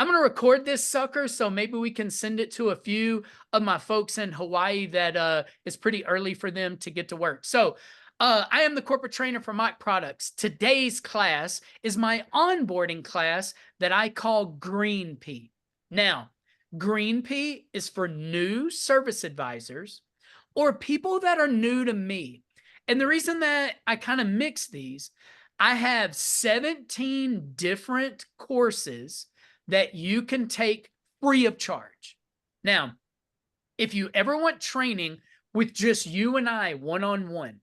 I'm going to record this sucker, so maybe we can send it to a few of my folks in Hawaii that it's pretty early for them to get to work. So I am the corporate trainer for Mach Products. Today's class is my onboarding class that I call Green Pea. Now, Green Pea is for new service advisors or people that are new to me. And the reason that I kind of mix these, I have 17 different courses that you can take free of charge. Now, if you ever want training with just you and I one-on-one,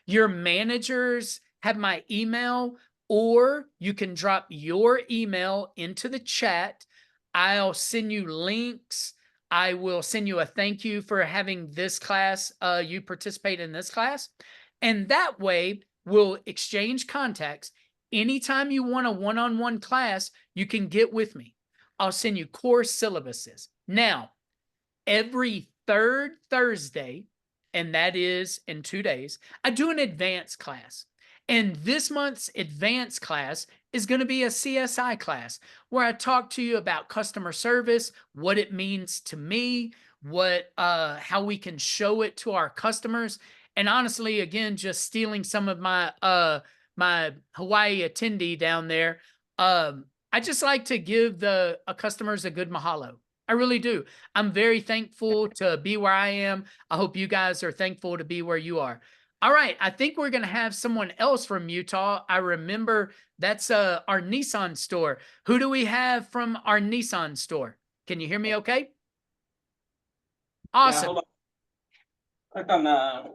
your managers have my email, or you can drop your email into the chat. I'll send you links. I will send you a thank you for having this class, you participate in this class. And that way, we'll exchange contacts. Anytime you want a one-on-one class, you can get with me. I'll send you course syllabuses. Now, every third Thursday, and that is in 2 days, I do an advanced class. And this month's advanced class is going to be a CSI class where I talk to you about customer service, what it means to me, how we can show it to our customers. And honestly, again, just stealing some of my my Hawaii attendee down there, I just like to give the customers a good mahalo. I really do. I'm very thankful to be where I am. I hope you guys are thankful to be where you are. All right, I think we're going to have someone else from Utah. I remember that's our Nissan store. Who do we have from our Nissan store? Can you hear me okay? Awesome. Yeah, hold on. Click on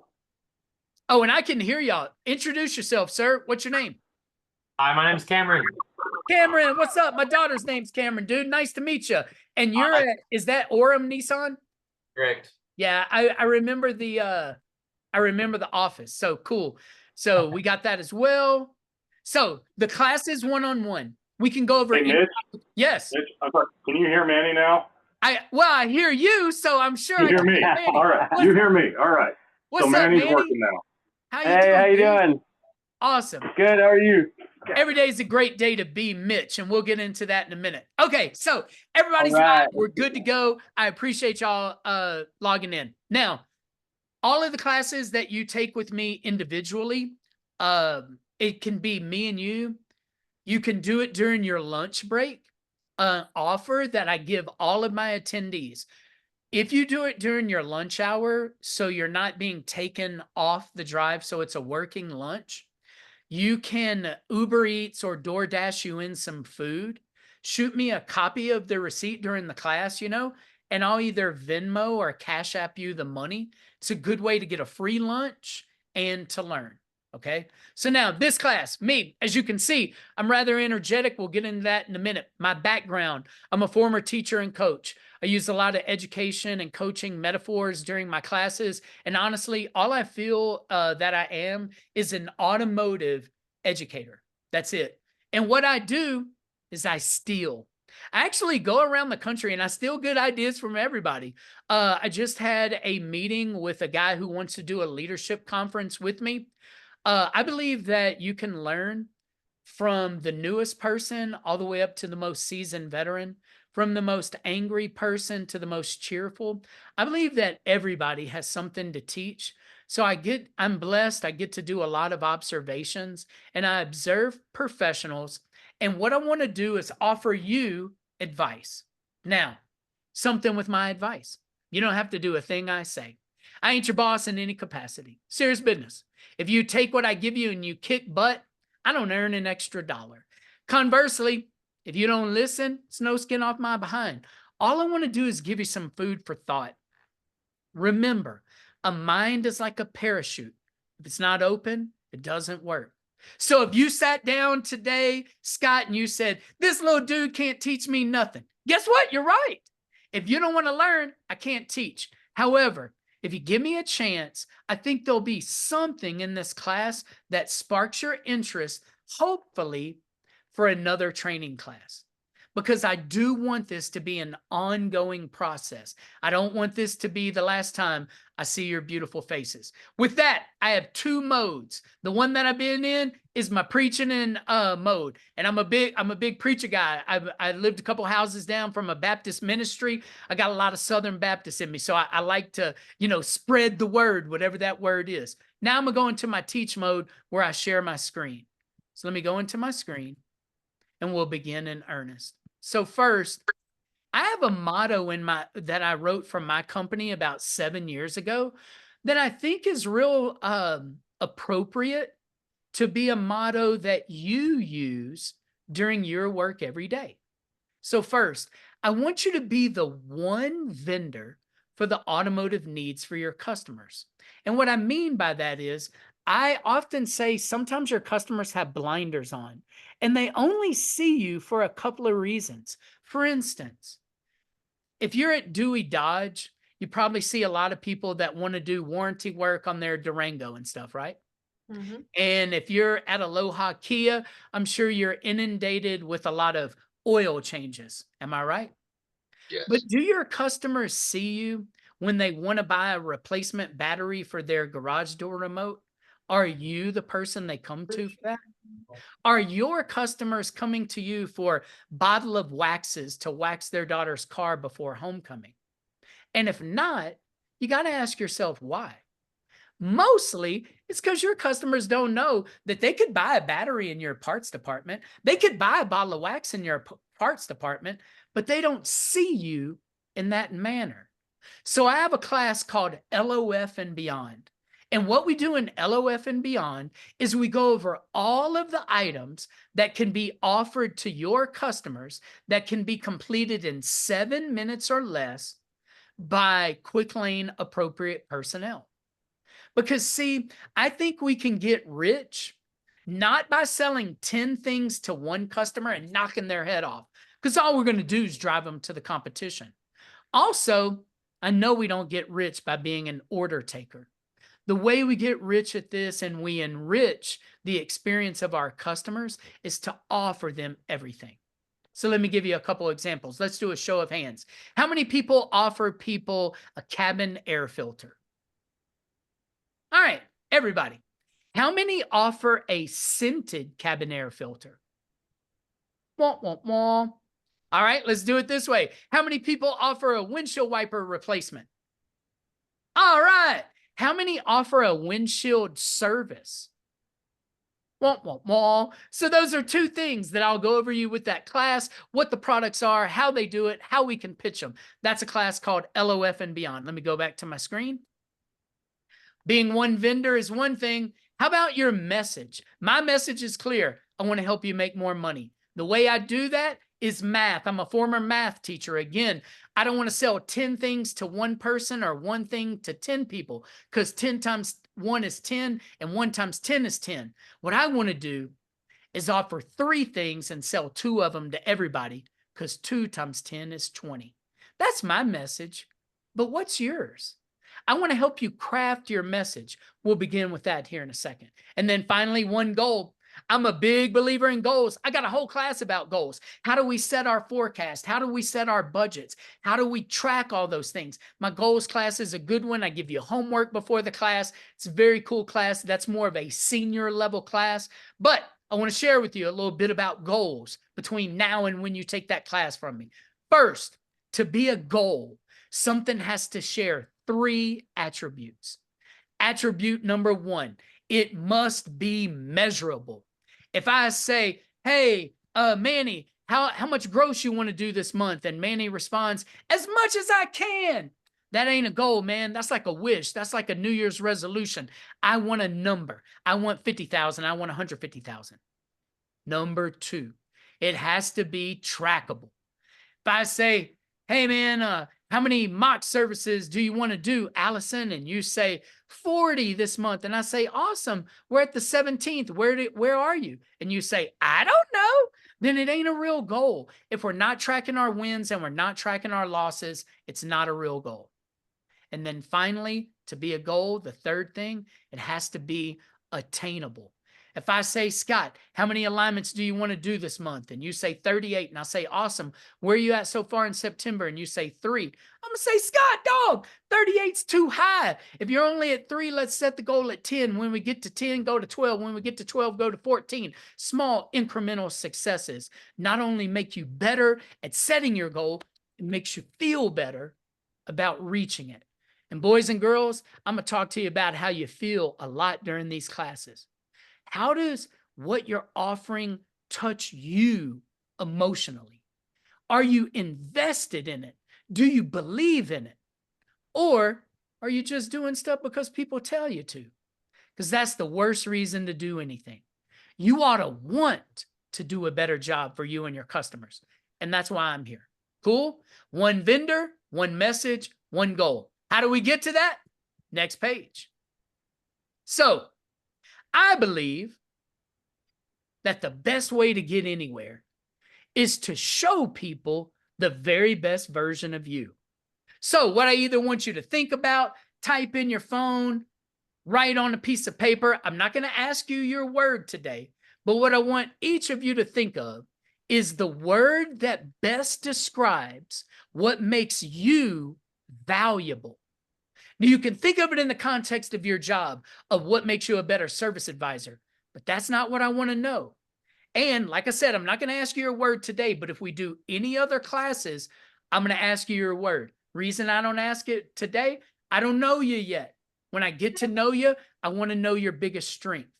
Oh, and I can hear y'all. Introduce yourself, sir. What's your name? Hi, my name's Cameron. Cameron, what's up? My daughter's name's Cameron, dude. Nice to meet you. And you're at, is that Orem Nissan? Correct. Yeah, I remember the office. So cool. So we got that as well. So the class is one-on-one. We can go over. Hey, Mitch. Yes. Mitch, I'm sorry. Can you hear Manny now? I hear you, so I'm sure You I hear can me? Manny. All right. You hear me? All right. What's so up, Manny's Manny? working now. How you doing? Awesome. Good. How are you? Every day is a great day to be Mitch, and we'll get into that in a minute. Okay, so everybody's right. live. We're good to go. I appreciate y'all logging in. Now, all of the classes that you take with me individually, it can be me and you. You can do it during your lunch break. Offer that I give all of my attendees. If you do it during your lunch hour, so you're not being taken off the drive, so it's a working lunch, you can Uber Eats or DoorDash you in some food. Shoot me a copy of the receipt during the class, and I'll either Venmo or Cash App you the money. It's a good way to get a free lunch and to learn. Okay. So now this class, me, as you can see, I'm rather energetic. We'll get into that in a minute. My background, I'm a former teacher and coach. I use a lot of education and coaching metaphors during my classes. And honestly, all I feel that I am is an automotive educator. That's it. And what I do is I steal. I actually go around the country and I steal good ideas from everybody. I just had a meeting with a guy who wants to do a leadership conference with me. I believe that you can learn from the newest person all the way up to the most seasoned veteran, from the most angry person to the most cheerful. I believe that everybody has something to teach. So I'm blessed. I get to do a lot of observations and I observe professionals. And what I want to do is offer you advice. Now, something with my advice. You don't have to do a thing I say. I ain't your boss in any capacity. Serious business. If you take what I give you and you kick butt, I don't earn an extra dollar. Conversely, if you don't listen, it's no skin off my behind. All I want to do is give you some food for thought. Remember, a mind is like a parachute. If it's not open, it doesn't work. So if you sat down today, Scott, and you said, this little dude can't teach me nothing. Guess what? You're right. If you don't want to learn, I can't teach. However, if you give me a chance, I think there'll be something in this class that sparks your interest, hopefully, for another training class. because I do want this to be an ongoing process. I don't want this to be the last time I see your beautiful faces. With that, I have two modes. The one that I've been in is my preaching in mode. And I'm a big preacher guy. I lived a couple houses down from a Baptist ministry. I got a lot of Southern Baptists in me. So I like to, spread the word, whatever that word is. Now I'm going to go into my teach mode where I share my screen. So let me go into my screen and we'll begin in earnest. So first, I have a motto that I wrote from my company about 7 years ago that I think is real appropriate to be a motto that you use during your work every day. So first, I want you to be the one vendor for the automotive needs for your customers. And what I mean by that is, I often say sometimes your customers have blinders on and they only see you for a couple of reasons. For instance, if you're at Dewey Dodge, you probably see a lot of people that want to do warranty work on their Durango and stuff, right? Mhm. And if you're at Aloha Kia, I'm sure you're inundated with a lot of oil changes. Am I right? Yes. But do your customers see you when they want to buy a replacement battery for their garage door remote? Are you the person they come to for that? Are your customers coming to you for bottle of waxes to wax their daughter's car before homecoming? And if not, you got to ask yourself why. Mostly it's because your customers don't know that they could buy a battery in your parts department. They could buy a bottle of wax in your parts department, but they don't see you in that manner. So I have a class called LOF and Beyond. And what we do in LOF and Beyond is we go over all of the items that can be offered to your customers that can be completed in 7 minutes or less by quick lane appropriate personnel. Because see, I think we can get rich not by selling 10 things to one customer and knocking their head off, because all we're going to do is drive them to the competition. Also, I know we don't get rich by being an order taker. The way we get rich at this and we enrich the experience of our customers is to offer them everything. So let me give you a couple examples. Let's do a show of hands. How many people offer people a cabin air filter? All right, everybody. How many offer a scented cabin air filter? Wah, wah, wah. All right, let's do it this way. How many people offer a windshield wiper replacement? All right. How many offer a windshield service? Wah, wah, wah. So those are two things that I'll go over you with that class, what the products are, how they do it, how we can pitch them. That's a class called LOF and Beyond. Let me go back to my screen. Being one vendor is one thing. How about your message? My message is clear. I want to help you make more money. The way I do that is math. I'm a former math teacher. Again, I don't want to sell 10 things to one person or one thing to 10 people, because 10 times 1 is 10 and 1 times 10 is 10. What I want to do is offer 3 things and sell 2 of them to everybody, because 2 times 10 is 20. That's my message. But what's yours? I want to help you craft your message. We'll begin with that here in a second. And then finally, one goal. I'm a big believer in goals. I got a whole class about goals. How do we set our forecast? How do we set our budgets? How do we track all those things? My goals class is a good one. I give you homework before the class. It's a very cool class. That's more of a senior level class. But I want to share with you a little bit about goals between now and when you take that class from me. First, to be a goal, something has to share 3 attributes. Attribute number 1, it must be measurable. If I say, hey, Manny, how much gross you want to do this month? And Manny responds, as much as I can. That ain't a goal, man. That's like a wish. That's like a New Year's resolution. I want a number. I want 50,000. I want 150,000. Number 2, it has to be trackable. If I say, hey, man, how many mock services do you want to do, Allison? And you say 40 this month. And I say, awesome. We're at the 17th. Where are you? And you say, I don't know. Then it ain't a real goal. If we're not tracking our wins and we're not tracking our losses, it's not a real goal. And then finally, to be a goal, the third thing, it has to be attainable. If I say, Scott, how many alignments do you want to do this month? And you say 38, and I say, awesome. Where are you at so far in September? And you say 3. I'm going to say, Scott, dog, 38's too high. If you're only at 3, let's set the goal at 10. When we get to 10, go to 12. When we get to 12, go to 14. Small incremental successes not only make you better at setting your goal, it makes you feel better about reaching it. And boys and girls, I'm going to talk to you about how you feel a lot during these classes. How does what you're offering touch you emotionally? Are you invested in it? Do you believe in it? Or are you just doing stuff because people tell you to? Because that's the worst reason to do anything. You ought to want to do a better job for you and your customers. And that's why I'm here. Cool? One vendor, one message, one goal. How do we get to that? Next page. So, I believe that the best way to get anywhere is to show people the very best version of you. So, what I either want you to think about, type in your phone, write on a piece of paper. I'm not going to ask you your word today, but what I want each of you to think of is the word that best describes what makes you valuable. Now, you can think of it in the context of your job, of what makes you a better service advisor, but that's not what I want to know. And like I said, I'm not going to ask you your word today, but if we do any other classes, I'm going to ask you your word. Reason I don't ask it today, I don't know you yet. When I get to know you, I want to know your biggest strength.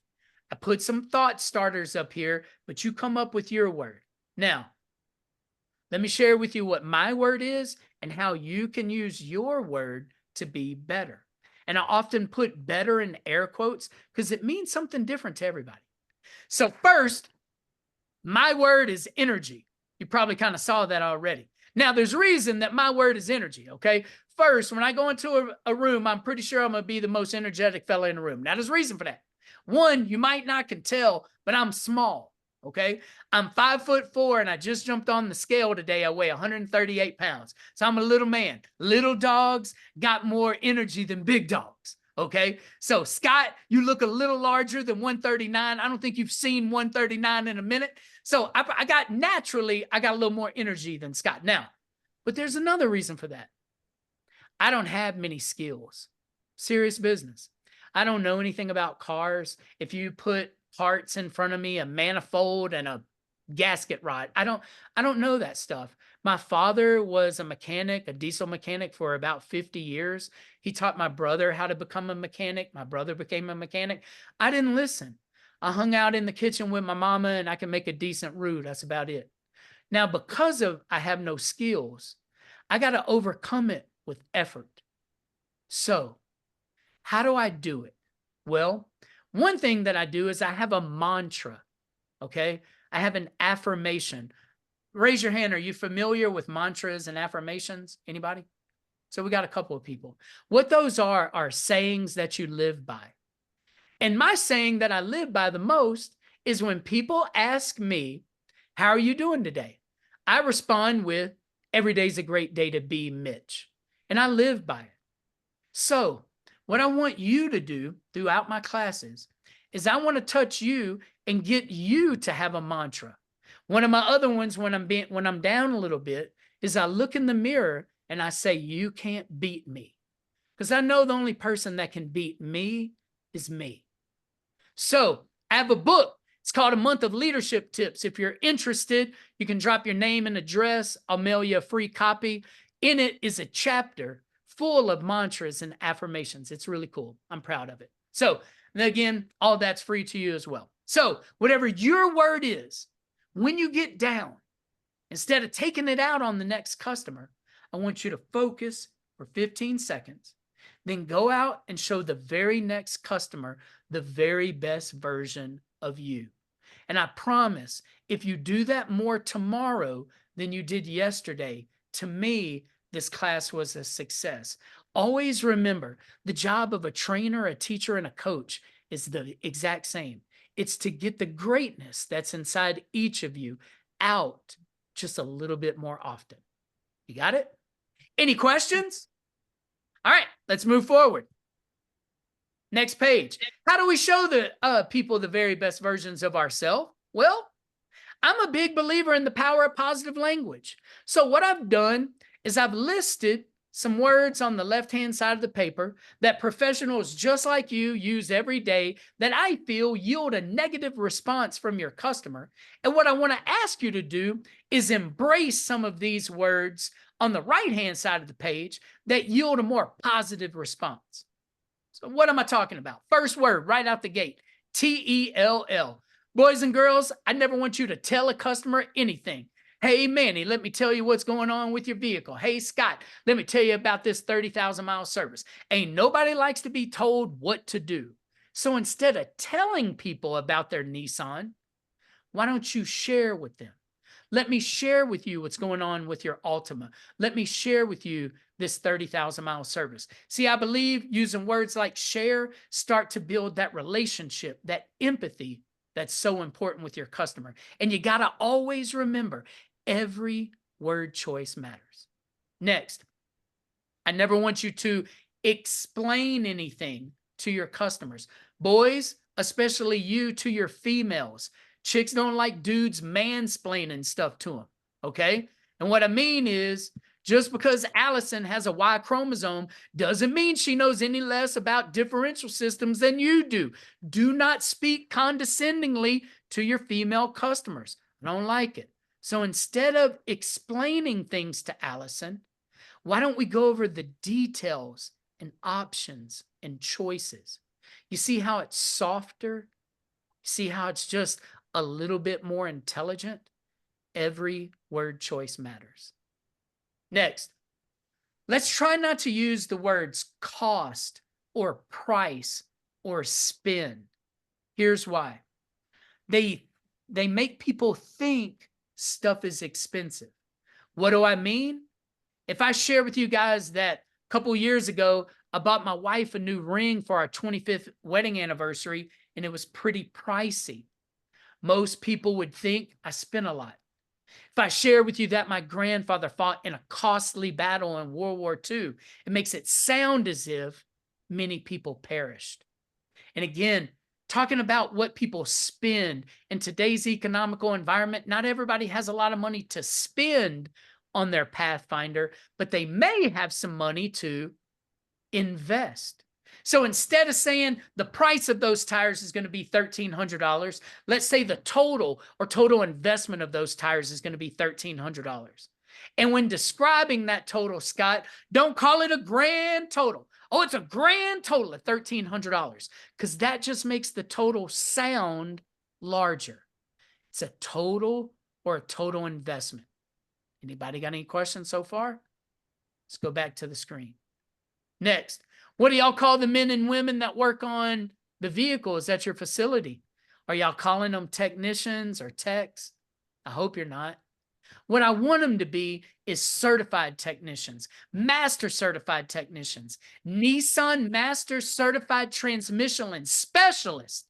I put some thought starters up here, but you come up with your word. Now, let me share with you what my word is and how you can use your word to be better. And I often put better in air quotes because it means something different to everybody. So first, my word is energy. You probably kind of saw that already. Now, there's reason that my word is energy, okay? First, when I go into a room, I'm pretty sure I'm going to be the most energetic fella in the room. Now, there's reason for that. One, you might not can tell, but I'm small. Okay, I'm 5'4" and I just jumped on the scale today. I weigh 138 pounds. So I'm a little man. Little dogs got more energy than big dogs. Okay, so Scott, you look a little larger than 139. I don't think you've seen 139 in a minute. So I got a little more energy than Scott. Now, but there's another reason for that. I don't have many skills. Serious business. I don't know anything about cars. If you put parts in front of me, a manifold and a gasket rod, I don't know that stuff. My father was a mechanic, a diesel mechanic for about 50 years. He taught my brother how to become a mechanic. My brother became a mechanic. I didn't listen. I hung out in the kitchen with my mama and I can make a decent roux. That's about it. Now, because of I have no skills, I got to overcome it with effort. So, how do I do it? Well, one thing that I do is I have a mantra, okay? I have an affirmation. Raise your hand. Are you familiar with mantras and affirmations? Anybody? So we got a couple of people. What those are sayings that you live by. And my saying that I live by the most is when people ask me, how are you doing today? I respond with, every day's a great day to be Mitch. And I live by it. So what I want you to do throughout my classes is I want to touch you and get you to have a mantra. One of my other ones when I'm down a little bit is I look in the mirror and I say, you can't beat me. Because I know the only person that can beat me is me. So I have a book. It's called A Month of Leadership Tips. If you're interested, you can drop your name and address. I'll mail you a free copy. In it is a chapter full of mantras and affirmations. It's really cool. I'm proud of it. So, and again, all that's free to you as well. So, whatever your word is, when you get down, instead of taking it out on the next customer, I want you to focus for 15 seconds, then go out and show the very next customer the very best version of you. And I promise, if you do that more tomorrow than you did yesterday, to me, this class was a success. Always remember, the job of a trainer, a teacher, and a coach is the exact same. It's to get the greatness that's inside each of you out just a little bit more often. You got it? Any questions? All right, let's move forward. Next page. How do we show the people the very best versions of ourselves? Well, I'm a big believer in the power of positive language. So what I've done is I've listed some words on the left-hand side of the paper that professionals just like you use every day that I feel yield a negative response from your customer. And what I want to ask you to do is embrace some of these words on the right-hand side of the page that yield a more positive response. So what am I talking about? First word right out the gate, T-E-L-L. Boys and girls, I never want you to tell a customer anything. Hey, Manny, let me tell you what's going on with your vehicle. Hey, Scott, let me tell you about this 30,000-mile service. Ain't nobody likes to be told what to do. So instead of telling people about their Nissan, why don't you share with them? Let me share with you what's going on with your Altima. Let me share with you this 30,000-mile service. See, I believe using words like share start to build that relationship, that empathy that's so important with your customer. And you got to always remember, every word choice matters. Next, I never want you to explain anything to your customers. Boys, especially you to your females. Chicks don't like dudes mansplaining stuff to them, okay? And what I mean is, just because Allison has a Y chromosome doesn't mean she knows any less about differential systems than you do. Do not speak condescendingly to your female customers. I don't like it. So instead of explaining things to Allison, why don't we go over the details and options and choices? You see how it's softer? See how it's just a little bit more intelligent? Every word choice matters. Next, let's try not to use the words cost or price or spend. Here's why. They make people think stuff is expensive. What do I mean? If I share with you guys that a couple years ago, I bought my wife a new ring for our 25th wedding anniversary, and it was pretty pricey. Most people would think I spent a lot. If I share with you that my grandfather fought in a costly battle in World War II, it makes it sound as if many people perished. And again, talking about what people spend in today's economical environment, not everybody has a lot of money to spend on their Pathfinder, but they may have some money to invest. So instead of saying the price of those tires is going to be $1,300, let's say the total investment of those tires is going to be $1,300. And when describing that total, Scott, don't call it a grand total. Oh, it's a grand total of $1,300, because that just makes the total sound larger. It's a total or a total investment. Anybody got any questions so far? Let's go back to the screen. Next, what do y'all call the men and women that work on the vehicles at your facility? Are y'all calling them technicians or techs? I hope you're not. What I want them to be is certified technicians, master certified technicians, Nissan master certified transmission and specialists.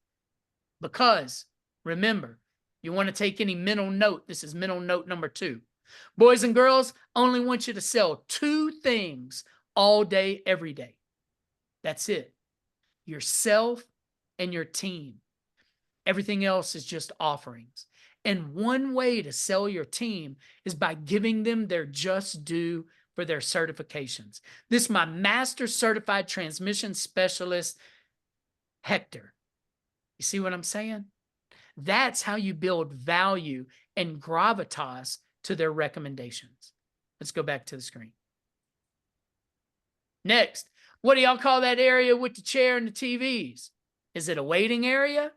Because remember, you want to take any mental note. This is mental note number 2. Boys and girls, I only want you to sell 2 things all day, every day. That's it. Yourself and your team. Everything else is just offerings. And one way to sell your team is by giving them their just due for their certifications. This is my master certified transmission specialist, Hector. You see what I'm saying? That's how you build value and gravitas to their recommendations. Let's go back to the screen. Next, what do y'all call that area with the chair and the TVs? Is it a waiting area?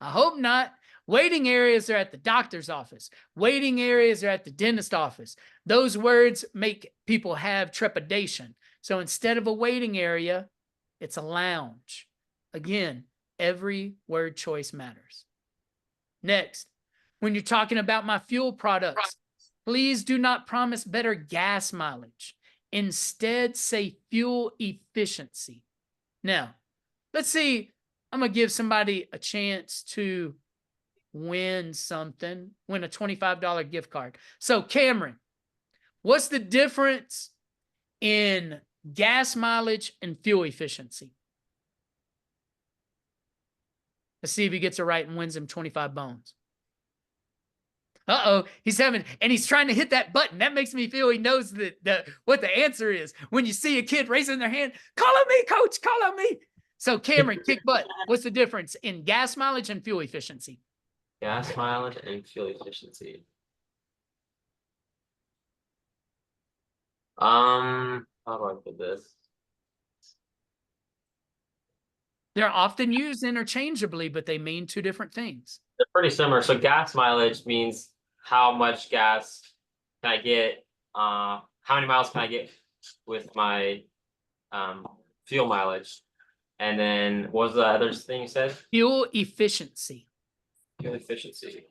I hope not. Waiting areas are at the doctor's office. Waiting areas are at the dentist office. Those words make people have trepidation. So instead of a waiting area, it's a lounge. Again, every word choice matters. Next, when you're talking about my fuel products, please do not promise better gas mileage. Instead, say fuel efficiency. Now, let's see, I'm going to give somebody a chance to win something, win a $25 gift card. So, Cameron, what's the difference in gas mileage and fuel efficiency? Let's see if he gets it right and wins him 25 bones. Uh-oh, he's trying to hit that button. That makes me feel he knows what the answer is. When you see a kid raising their hand, call on me, coach, call on me. So Cameron, kick butt. What's the difference in gas mileage and fuel efficiency? Gas mileage and fuel efficiency. How do I put this? They're often used interchangeably, but they mean two different things. They're pretty similar. So gas mileage means how much gas can I get? How many miles can I get with my fuel mileage? And then what was the other thing you said? Fuel efficiency. Fuel efficiency.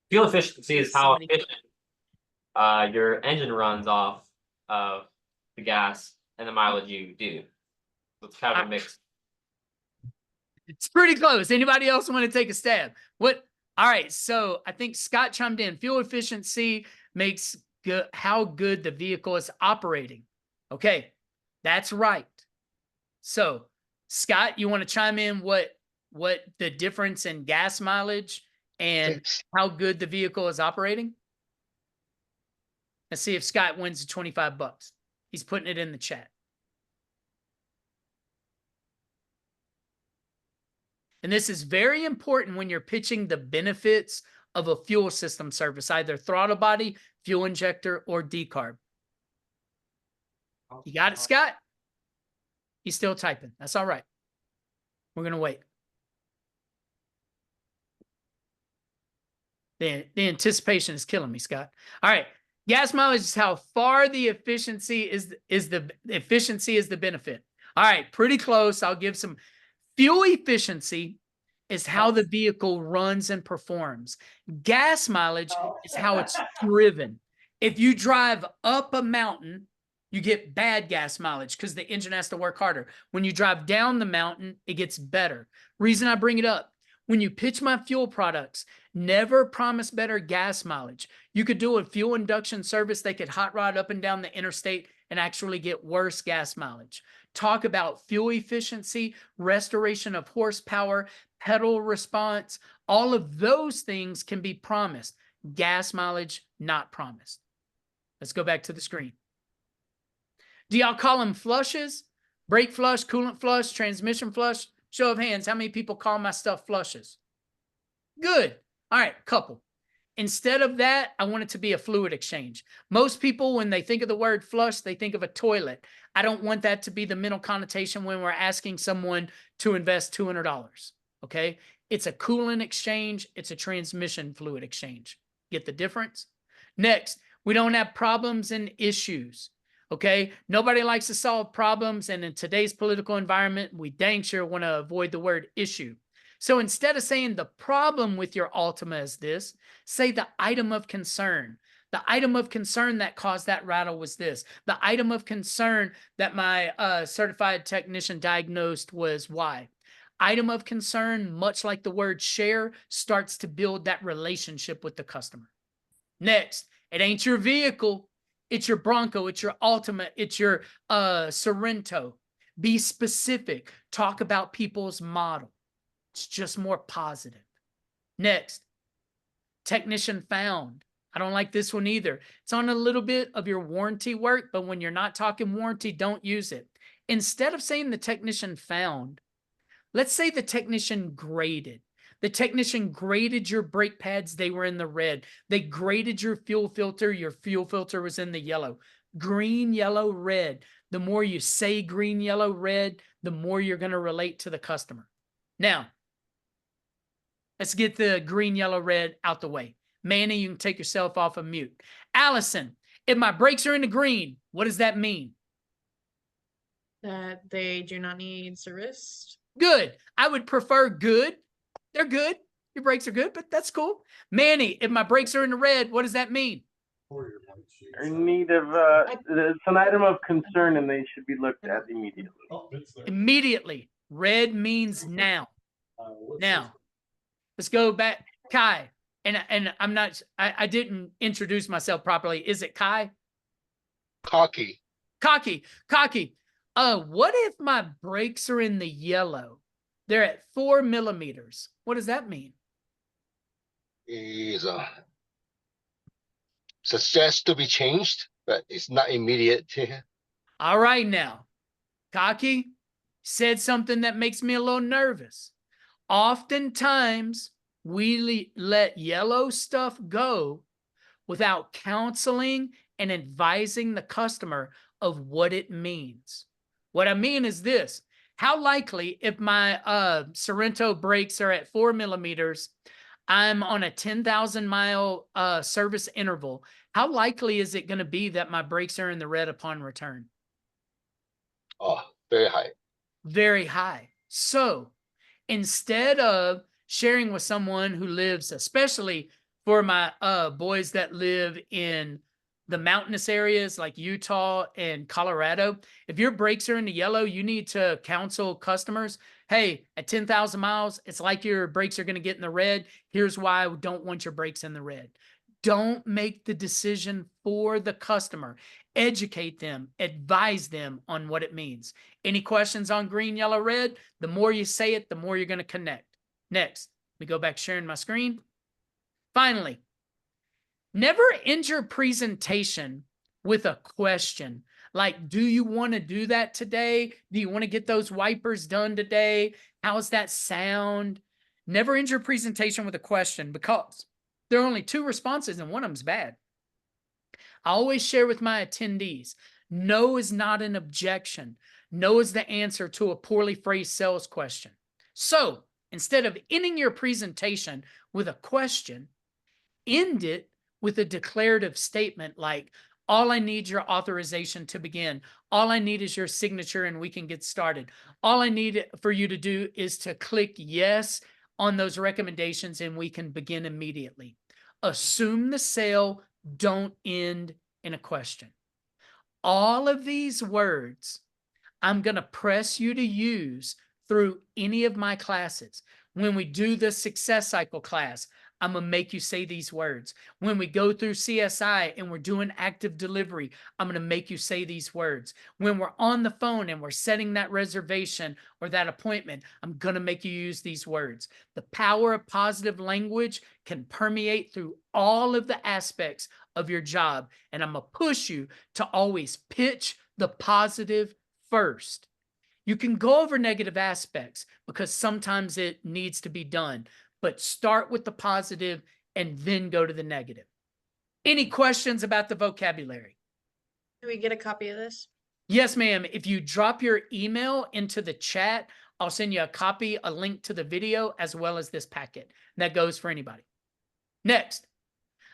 Fuel efficiency is how efficient your engine runs off of the gas and the mileage you do. So it's kind of a mix. It's pretty close. Anybody else want to take a stab? What? All right. So I think Scott chimed in. Fuel efficiency makes how good the vehicle is operating. Okay, that's right. So Scott, you want to chime in what the difference in gas mileage and how good the vehicle is operating? Let's see if Scott wins the $25. He's putting it in the chat. And this is very important when you're pitching the benefits of a fuel system service, either throttle body, fuel injector, or decarb. You got it, Scott? He's still typing. That's all right. We're going to wait. The anticipation is killing me, Scott. All right. Gas mileage is how far the efficiency is the benefit. All right. Pretty close. I'll give some. Fuel efficiency is how the vehicle runs and performs. Gas mileage is how it's driven. If you drive up a mountain, you get bad gas mileage because the engine has to work harder. When you drive down the mountain, it gets better. Reason I bring it up, when you pitch my fuel products, never promise better gas mileage. You could do a fuel induction service. They could hot rod up and down the interstate and actually get worse gas mileage. Talk about fuel efficiency, restoration of horsepower, pedal response. All of those things can be promised. Gas mileage, not promised. Let's go back to the screen. Do y'all call them flushes? Brake flush, coolant flush, transmission flush? Show of hands, how many people call my stuff flushes? Good. All right, couple. Instead of that, I want it to be a fluid exchange. Most people, when they think of the word flush, they think of a toilet. I don't want that to be the mental connotation when we're asking someone to invest $200, okay? It's a coolant exchange. It's a transmission fluid exchange. Get the difference? Next, we don't have problems and issues, okay? Nobody likes to solve problems, and in today's political environment, we dang sure want to avoid the word issue. So instead of saying the problem with your Altima is this, say the item of concern. The item of concern that caused that rattle was this. The item of concern that my certified technician diagnosed was Y. Item of concern, much like the word share, starts to build that relationship with the customer. Next, it ain't your vehicle. It's your Bronco. It's your Altima. It's your Sorento. Be specific. Talk about people's model. It's just more positive. Next, technician found. I don't like this one either. It's on a little bit of your warranty work, but when you're not talking warranty, don't use it. Instead of saying the technician found, let's say the technician graded. The technician graded your brake pads. They were in the red. They graded your fuel filter. Your fuel filter was in the yellow. Green, yellow, red. The more you say green, yellow, red, the more you're going to relate to the customer. Now, let's get the green, yellow, red out the way. Manny, you can take yourself off of mute. Allison, if my brakes are in the green, what does that mean? That they do not need service. Good. I would prefer good. They're good. Your brakes are good, but that's cool. Manny, if my brakes are in the red, what does that mean? In need of, it's an item of concern and they should be looked at immediately. Immediately. Red means now. Now, let's go back. Kai, and I'm not, I didn't introduce myself properly. Is it Kai? Cocky. Cocky. What if my brakes are in the yellow? They're at 4 millimeters. What does that mean? Is suggest to be changed, but it's not immediate. All right now, Kaki said something that makes me a little nervous. Oftentimes, we let yellow stuff go without counseling and advising the customer of what it means. What I mean is this: how likely, if my Sorrento brakes are at 4 millimeters, I'm on a 10,000 mile service interval, how likely is it going to be that my brakes are in the red upon return? Oh, very high. Very high. So instead of sharing with someone who lives, especially for my boys that live in the mountainous areas like Utah and Colorado, if your brakes are in the yellow, you need to counsel customers, hey, at 10,000 miles, it's like your brakes are going to get in the red. Here's why I don't want your brakes in the red. Don't make the decision for the customer. Educate them, advise them on what it means. Any questions on green, yellow, red? The more you say it, the more you're going to connect. Next, let me go back sharing my screen. Finally, never end your presentation with a question like, do you want to do that today? Do you want to get those wipers done today? How's that sound? Never end your presentation with a question, because there are only 2 responses and one of them's bad. I always share with my attendees, no is not an objection. No is the answer to a poorly phrased sales question. So instead of ending your presentation with a question, end it with a declarative statement like, all I need is your authorization to begin. All I need is your signature and we can get started. All I need for you to do is to click yes on those recommendations and we can begin immediately. Assume the sale, don't end in a question. All of these words I'm going to press you to use through any of my classes. When we do the success cycle class, I'm going to make you say these words. When we go through CSI and we're doing active delivery, I'm going to make you say these words. When we're on the phone and we're setting that reservation or that appointment, I'm going to make you use these words. The power of positive language can permeate through all of the aspects of your job. And I'm going to push you to always pitch the positive first. You can go over negative aspects because sometimes it needs to be done, but start with the positive and then go to the negative. Any questions about the vocabulary? Do we get a copy of this? Yes, ma'am. If you drop your email into the chat, I'll send you a copy, a link to the video, as well as this packet. That goes for anybody. Next,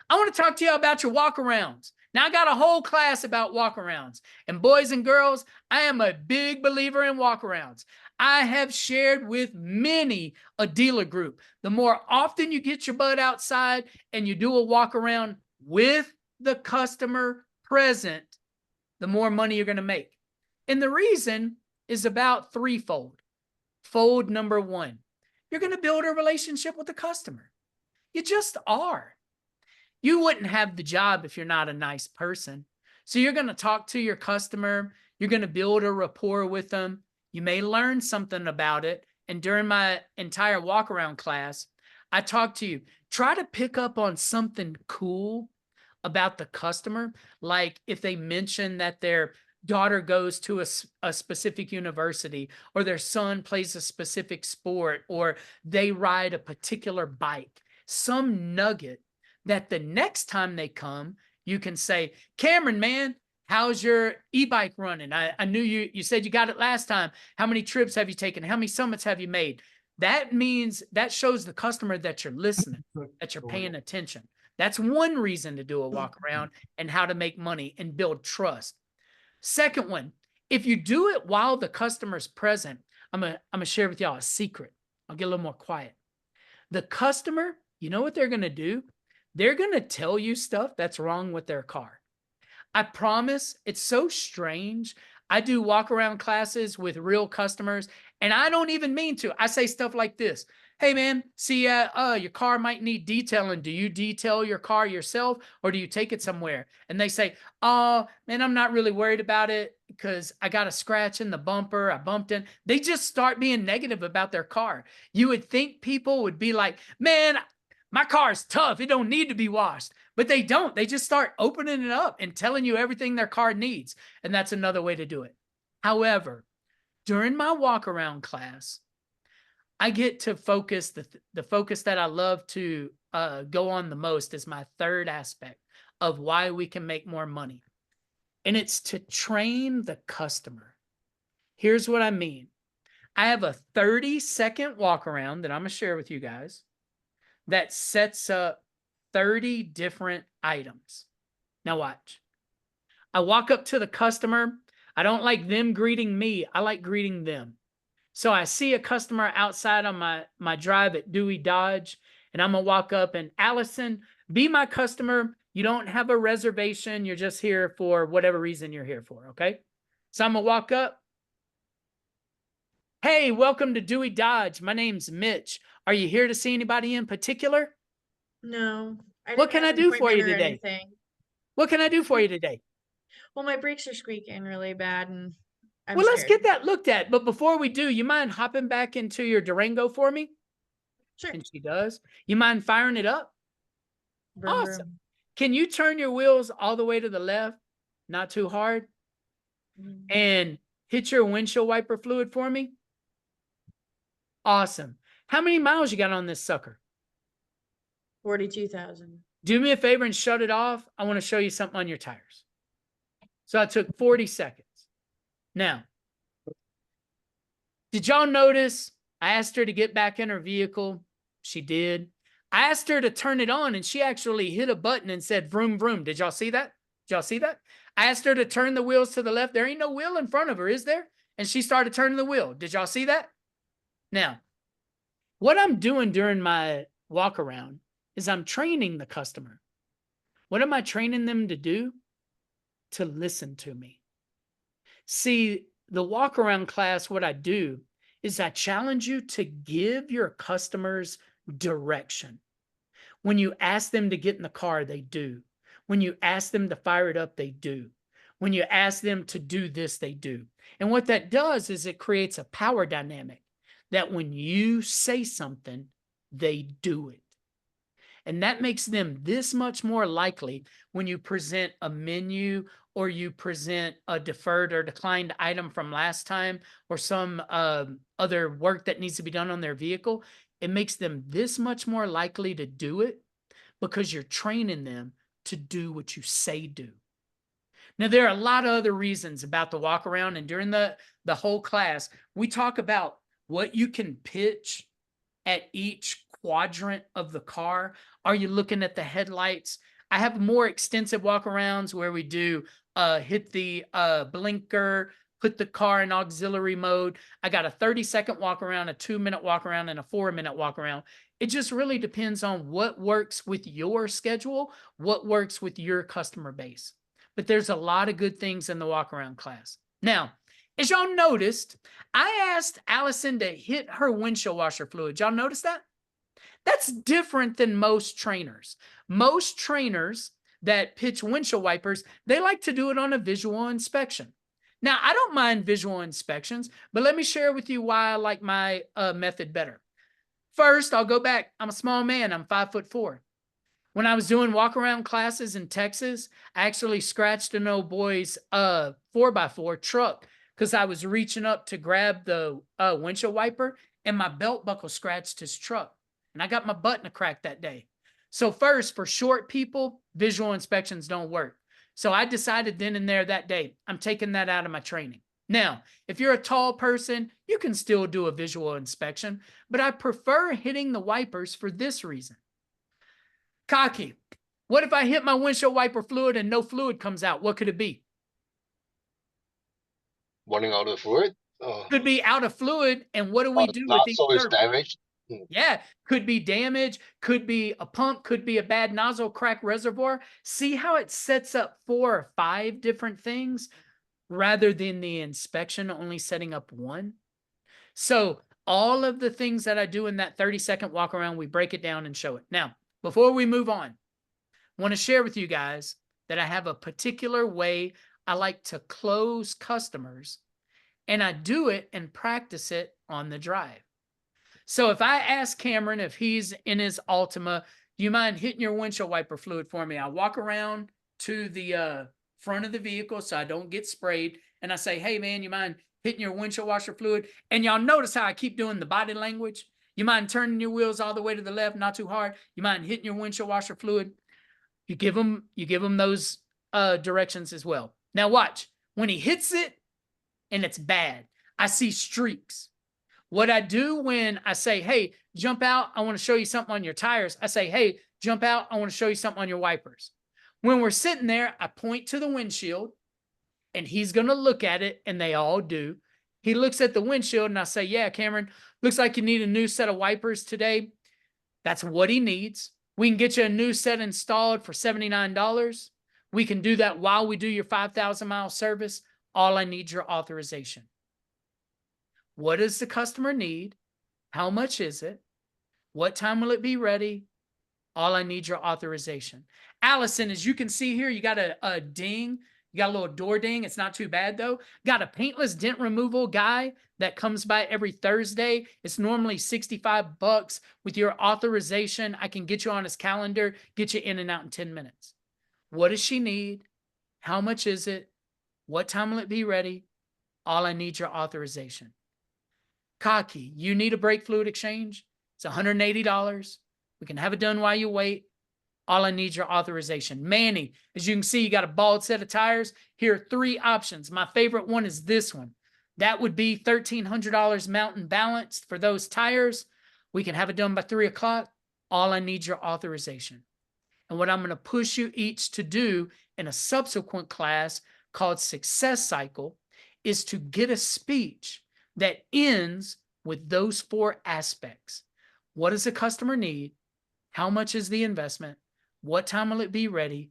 I want to talk to you about your walkarounds. Now, I got a whole class about walkarounds. And boys and girls, I am a big believer in walkarounds. I have shared with many a dealer group. The more often you get your butt outside and you do a walkaround with the customer present, the more money you're going to make. And the reason is about threefold. Fold number 1, you're going to build a relationship with the customer. You just are. You wouldn't have the job if you're not a nice person. So you're going to talk to your customer. You're going to build a rapport with them. You may learn something about it. And during my entire walk-around class, I talked to you. Try to pick up on something cool about the customer. Like if they mention that their daughter goes to a specific university, or their son plays a specific sport, or they ride a particular bike. Some nugget that the next time they come, you can say, Cameron, man, how's your e-bike running? I knew you said you got it last time. How many trips have you taken? How many summits have you made? That means, that shows the customer that you're listening, that you're paying attention. That's one reason to do a walk around and how to make money and build trust. Second one, if you do it while the customer's present, I'm gonna share with y'all a secret. I'll get a little more quiet. The customer, you know what they're going to do? They're going to tell you stuff that's wrong with their car. I promise, it's so strange. I do walk around classes with real customers and I don't even mean to. I say stuff like this. Hey man, see, your car might need detailing. Do you detail your car yourself or do you take it somewhere? And they say, oh man, I'm not really worried about it because I got a scratch in the bumper. I bumped in. They just start being negative about their car. You would think people would be like, man, my car is tough. It don't need to be washed, but they don't. They just start opening it up and telling you everything their car needs. And that's another way to do it. However, during my walk around class, I get to focus the focus that I love to go on the most is my third aspect of why we can make more money. And it's to train the customer. Here's what I mean. I have a 30-second walk around that I'm going to share with you guys that sets up 30 different items. Now watch. I walk up to the customer. I don't like them greeting me. I like greeting them. So I see a customer outside on my drive at Dewey Dodge, and I'm going to walk up and, Allison, be my customer. You don't have a reservation. You're just here for whatever reason you're here for, okay? So I'm going to walk up. Hey, welcome to Dewey Dodge. My name's Mitch. Are you here to see anybody in particular? No. What didn't can have I an do for you appointment or today? anything. What can I do for you today? Well, my brakes are squeaking really bad and I'm Well, let's scared. get that looked at. But before we do, you mind hopping back into your Durango for me? Sure. And she does. You mind firing it up? Vroom, Awesome. vroom. Can you turn your wheels all the way to the left? Not too hard. Mm. And hit your windshield wiper fluid for me? Awesome. How many miles you got on this sucker? 42,000. Do me a favor and shut it off. I want to show you something on your tires. So I took 40 seconds. Now, did y'all notice I asked her to get back in her vehicle? She did. I asked her to turn it on and she actually hit a button and said vroom vroom. Did y'all see that? Did y'all see that? I asked her to turn the wheels to the left. There ain't no wheel in front of her, is there? And she started turning the wheel. Did y'all see that? Now, what I'm doing during my walk around is I'm training the customer. What am I training them to do? To listen to me. See, the walk around class, what I do is I challenge you to give your customers direction. When you ask them to get in the car, they do. When you ask them to fire it up, they do. When you ask them to do this, they do. And what that does is it creates a power dynamic that when you say something, they do it. And that makes them this much more likely when you present a menu or you present a deferred or declined item from last time or some other work that needs to be done on their vehicle. It makes them this much more likely to do it because you're training them to do what you say do. Now, there are a lot of other reasons about the walk around, and during the whole class, we talk about what you can pitch at each quadrant of the car. Are you looking at the headlights? I have more extensive walk arounds where we do hit the blinker, put the car in auxiliary mode. I got a 30-second walk around, a 2-minute walk around, and a 4-minute walk around. It just really depends on what works with your schedule, what works with your customer base. But there's a lot of good things in the walk around class. Now, as y'all noticed, I asked Allison to hit her windshield washer fluid. Y'all notice that? That's different than most trainers. Most trainers that pitch windshield wipers, they like to do it on a visual inspection. Now, I don't mind visual inspections, but let me share with you why I like my method better. First, I'll go back. I'm a small man. I'm 5'4". When I was doing walk around classes in Texas, I actually scratched an old boy's 4x4 truck because I was reaching up to grab the windshield wiper and my belt buckle scratched his truck. And I got my butt in a crack that day. So first, for short people, visual inspections don't work. So I decided then and there that day, I'm taking that out of my training. Now, if you're a tall person, you can still do a visual inspection, but I prefer hitting the wipers for this reason. Cocky, what if I hit my windshield wiper fluid and no fluid comes out? What could it be? Running out of fluid. Could be out of fluid, and what do we do with each Nozzle is service? damaged. Yeah, could be damage, could be a pump, could be a bad nozzle, crack reservoir. See how it sets up 4 or 5 different things rather than the inspection only setting up one? So all of the things that I do in that 30-second walk around, we break it down and show it. Now, before we move on, I want to share with you guys that I have a particular way I like to close customers, and I do it and practice it on the drive. So if I ask Cameron if he's in his Altima, do you mind hitting your windshield wiper fluid for me? I walk around to the front of the vehicle so I don't get sprayed, and I say, hey man, you mind hitting your windshield washer fluid? And y'all notice how I keep doing the body language? You mind turning your wheels all the way to the left, not too hard? You mind hitting your windshield washer fluid? You give them those directions as well. Now watch, when he hits it and it's bad, I see streaks. What I do when I say, hey, jump out, I want to show you something on your tires. I say, hey, jump out, I want to show you something on your wipers. When we're sitting there, I point to the windshield and he's going to look at it, and they all do. He looks at the windshield and I say, yeah, Cameron, looks like you need a new set of wipers today. That's what he needs. We can get you a new set installed for $79. We can do that while we do your 5,000-mile service. All I need is your authorization. What does the customer need? How much is it? What time will it be ready? All I need is your authorization. Allison, as you can see here, you got a ding. You got a little door ding. It's not too bad though. Got a paintless dent removal guy that comes by every Thursday. It's normally $65 with your authorization. I can get you on his calendar, get you in and out in 10 minutes. What does she need? How much is it? What time will it be ready? All I need is your authorization. Cocky, you need a brake fluid exchange? It's $180. We can have it done while you wait. All I need is your authorization. Manny, as you can see, you got a bald set of tires. Here are 3 options. My favorite one is this one. That would be $1,300 mountain balanced for those tires. We can have it done by 3 o'clock. All I need is your authorization. And what I'm going to push you each to do in a subsequent class called Success Cycle is to get a speech that ends with those 4 aspects. What does the customer need? How much is the investment? What time will it be ready?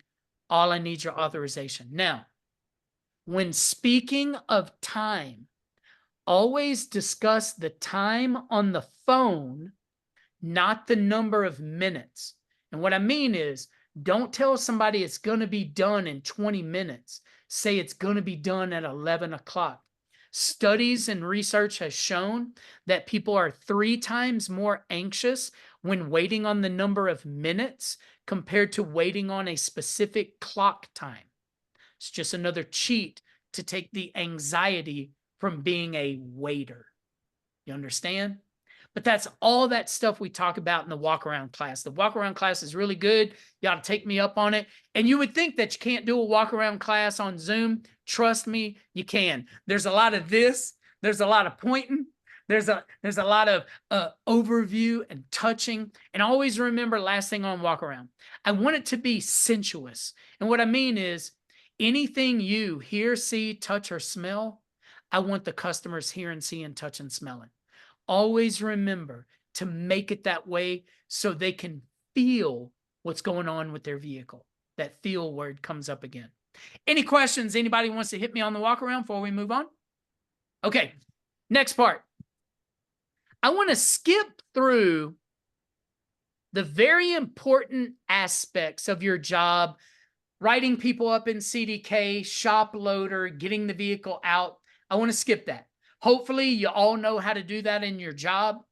All I need is your authorization. Now, when speaking of time, always discuss the time on the phone, not the number of minutes. And what I mean is, don't tell somebody it's going to be done in 20 minutes. Say it's going to be done at 11 o'clock. Studies and research has shown that people are 3 times more anxious when waiting on the number of minutes compared to waiting on a specific clock time. It's just another cheat to take the anxiety from being a waiter. You understand? But that's all that stuff we talk about in the walk around class. The walk around class is really good. You ought to take me up on it. And you would think that you can't do a walk around class on Zoom. Trust me, you can. There's a lot of this. There's a lot of pointing. There's a lot of overview and touching. And always remember, last thing on walk around, I want it to be sensuous. And what I mean is, anything you hear, see, touch, or smell, I want the customers hearing, seeing, touch, and smelling. Always remember to make it that way so they can feel what's going on with their vehicle. That feel word comes up again. Any questions? Anybody wants to hit me on the walk around before we move on? Okay, next part. I want to skip through the very important aspects of your job, writing people up in CDK, shop loader, getting the vehicle out. I want to skip that. Hopefully you all know how to do that in your job.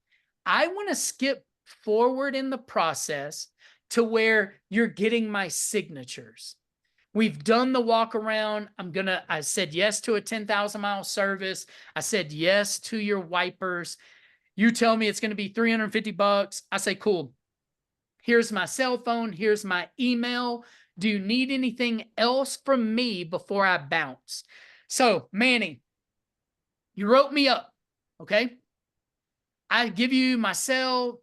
I want to skip forward in the process to where you're getting my signatures. We've done the walk around. I said yes to a 10,000-mile service. I said yes to your wipers. You tell me it's going to be $350. I say, cool. Here's my cell phone. Here's my email. Do you need anything else from me before I bounce? So, Manny, you wrote me up, okay? I give you my cell,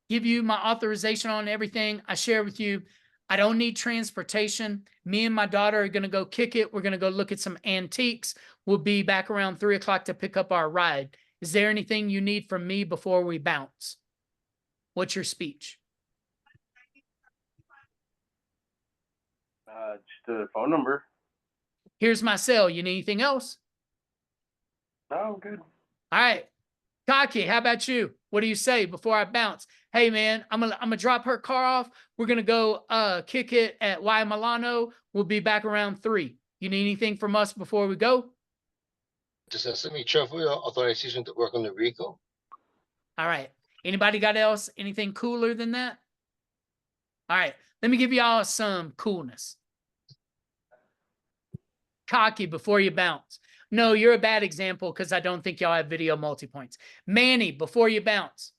give you my authorization on everything. I share with you. I don't need transportation. Me and my daughter are going to go kick it. We're going to go look at some antiques. We'll be back around 3 o'clock to pick up our ride. Is there anything you need from me before we bounce? What's your speech? Just a phone number. Here's my cell. You need anything else? No, good. All right. Cocky, how about you? What do you say before I bounce? Hey man, I'm gonna drop her car off. We're gonna go kick it at Y Milano. We'll be back around 3. You need anything from us before we go? Just send me travel authorization to work on the vehicle. All right. Anybody got else? Anything cooler than that? All right. Let me give y'all some coolness. Cocky before you bounce. No, you're a bad example because I don't think y'all have video multi-points. Manny, before you bounce.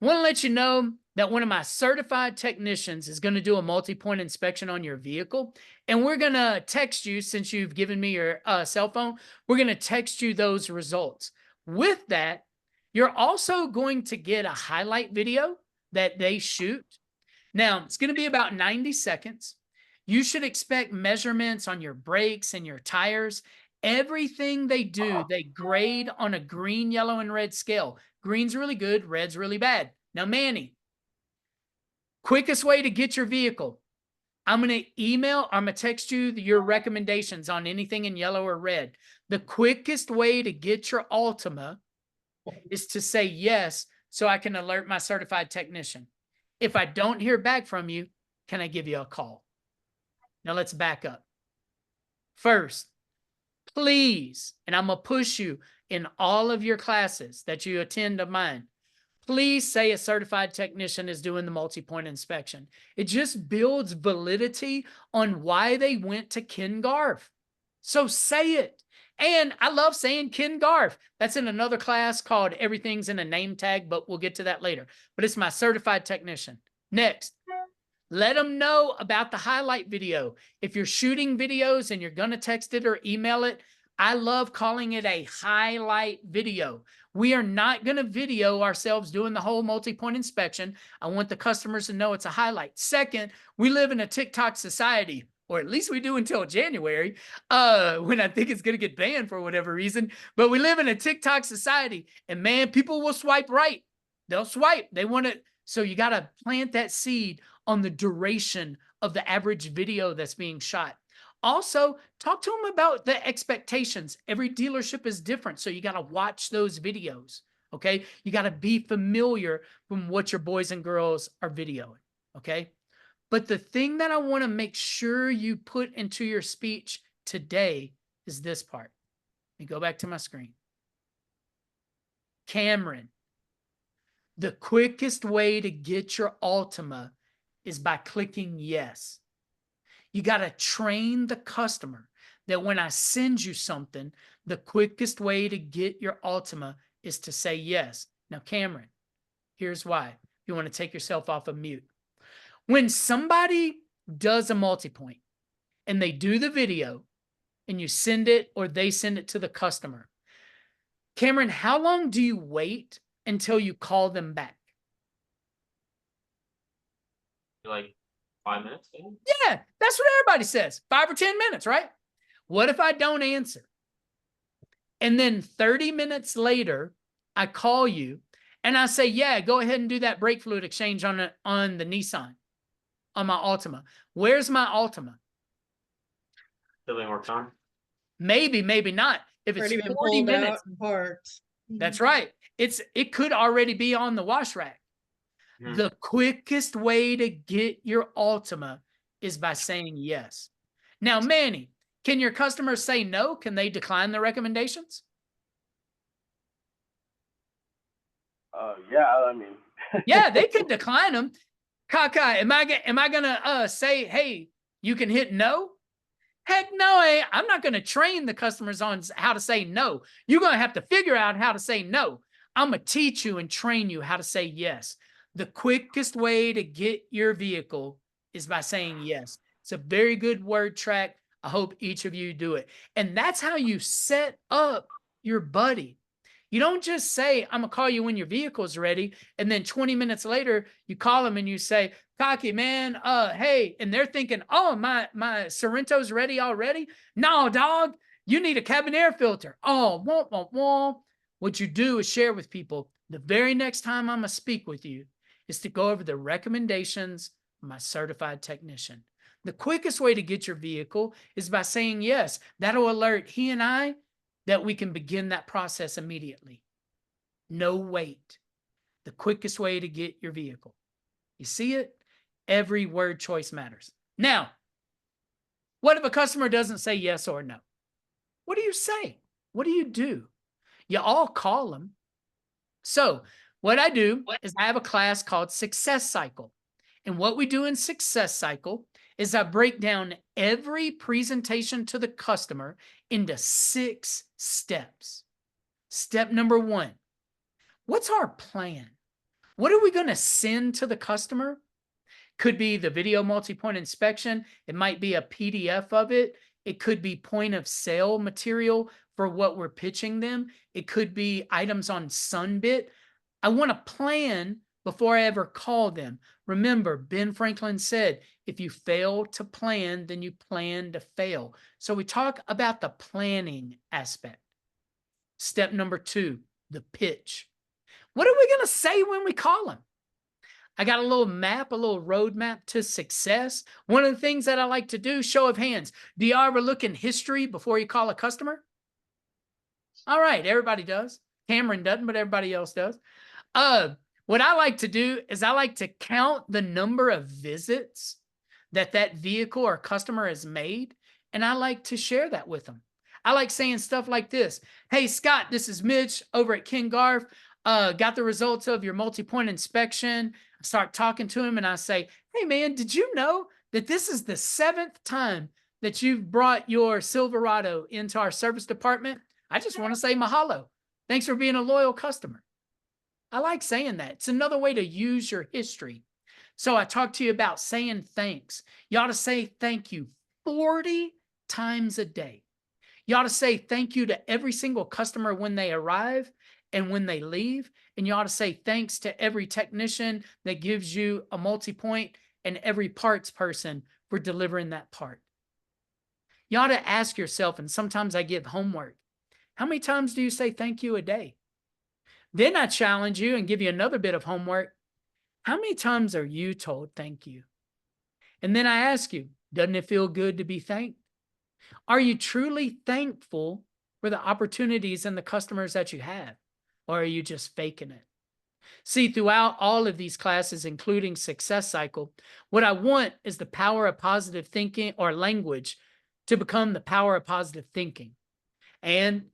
Want to let you know that one of my certified technicians is going to do a multi-point inspection on your vehicle. And we're going to text you, since you've given me your cell phone, we're going to text you those results. With that, you're also going to get a highlight video that they shoot. Now, it's going to be about 90 seconds. You should expect measurements on your brakes and your tires. Everything they do, they grade on a green, yellow, and red scale. Green's really good, red's really bad. Now, Manny, quickest way to get your vehicle. I'm going to text you your recommendations on anything in yellow or red. The quickest way to get your Altima is to say yes so I can alert my certified technician. If I don't hear back from you, can I give you a call? Now let's back up. First, please, and I'm going to push you in all of your classes that you attend of mine, please say a certified technician is doing the multi-point inspection. It just builds validity on why they went to Ken Garff. So say it. And I love saying Ken Garff. That's in another class called Everything's in a Name Tag, but we'll get to that later. But it's my certified technician. Next, let them know about the highlight video. If you're shooting videos and you're going to text it or email it, I love calling it a highlight video. We are not going to video ourselves doing the whole multi-point inspection. I want the customers to know it's a highlight. Second, we live in a TikTok society, or at least we do until January, when I think it's going to get banned for whatever reason. But we live in a TikTok society, and man, people will swipe right. They'll swipe. They want to. So you got to plant that seed on the duration of the average video that's being shot. Also, talk to them about the expectations. Every dealership is different, so you got to watch those videos, okay? You got to be familiar from what your boys and girls are videoing, okay? But the thing that I want to make sure you put into your speech today is this part. Let me go back to my screen. Cameron, the quickest way to get your Altima is by clicking yes. You got to train the customer that when I send you something, the quickest way to get your Altima is to say yes. Now, Cameron, here's why. You want to take yourself off of mute. When somebody does a multi-point and they do the video and you send it or they send it to the customer, Cameron, how long do you wait until you call them back? Like 5 minutes, maybe? Yeah, that's what everybody says. 5 or 10 minutes, right? What if I don't answer? And then 30 minutes later, I call you and I say, yeah, go ahead and do that brake fluid exchange on the Nissan, on my Altima. Where's my Altima? Still being worked on. Maybe, maybe not. If it's Already been 40 pulled minutes, out and parked. that's right. It could already be on the wash rack. Mhm. The quickest way to get your Altima is by saying yes. Now, Manny, can your customers say no? Can they decline the recommendations? Yeah, I mean. Yeah, they can decline them. Kaka, am I gonna say, hey, you can hit no? Heck no, I'm not gonna train the customers on how to say no. You're gonna have to figure out how to say no. I'm gonna teach you and train you how to say yes. The quickest way to get your vehicle is by saying yes. It's a very good word track. I hope each of you do it. And that's how you set up your buddy. You don't just say, I'm going to call you when your vehicle's ready. And then 20 minutes later, you call them and you say, Cocky, man, hey. And they're thinking, oh, my Sorrento's ready already? No, dog, you need a cabin air filter. Oh, womp, womp, womp. What you do is share with people. The very next time I'm going to speak with you is to go over the recommendations of my certified technician. The quickest way to get your vehicle is by saying yes. That'll alert he and I that we can begin that process immediately. no wait. The quickest way to get your vehicle. You see it? Every word choice matters. Now, what if a customer doesn't say yes or no? What do you say? What do? You all call them. So what I do is I have a class called Success Cycle. And what we do in Success Cycle is I break down every presentation to the customer into 6 steps. Step number 1, what's our plan? What are we going to send to the customer? Could be the video multi-point inspection. It might be a PDF of it. It could be point of sale material for what we're pitching them. It could be items on Sunbit. I want to plan before I ever call them. Remember, Ben Franklin said, if you fail to plan, then you plan to fail. So we talk about the planning aspect. Step number 2, the pitch. What are we going to say when we call them? I got a little map, a little roadmap to success. One of the things that I like to do, show of hands. Do you ever look in history before you call a customer? All right, everybody does. Cameron doesn't, but everybody else does. What I like to do is I like to count the number of visits that vehicle or customer has made, and I like to share that with them. I like saying stuff like this. Hey, Scott, this is Mitch over at Ken Garff. Got the results of your multi-point inspection. I start talking to him and I say, hey man, did you know that this is the 7th time that you've brought your Silverado into our service department? I just want to say mahalo. Thanks for being a loyal customer. I like saying that. It's another way to use your history. So I talked to you about saying thanks. You ought to say thank you 40 times a day. You ought to say thank you to every single customer when they arrive and when they leave. And you ought to say thanks to every technician that gives you a multi-point and every parts person for delivering that part. You ought to ask yourself, and sometimes I give homework, how many times do you say thank you a day? Then I challenge you and give you another bit of homework. How many times are you told thank you? And then I ask you, doesn't it feel good to be thanked? Are you truly thankful for the opportunities and the customers that you have? Or are you just faking it? See, throughout all of these classes, including Success Cycle, what I want is the power of positive thinking or language to become the power of positive thinking. And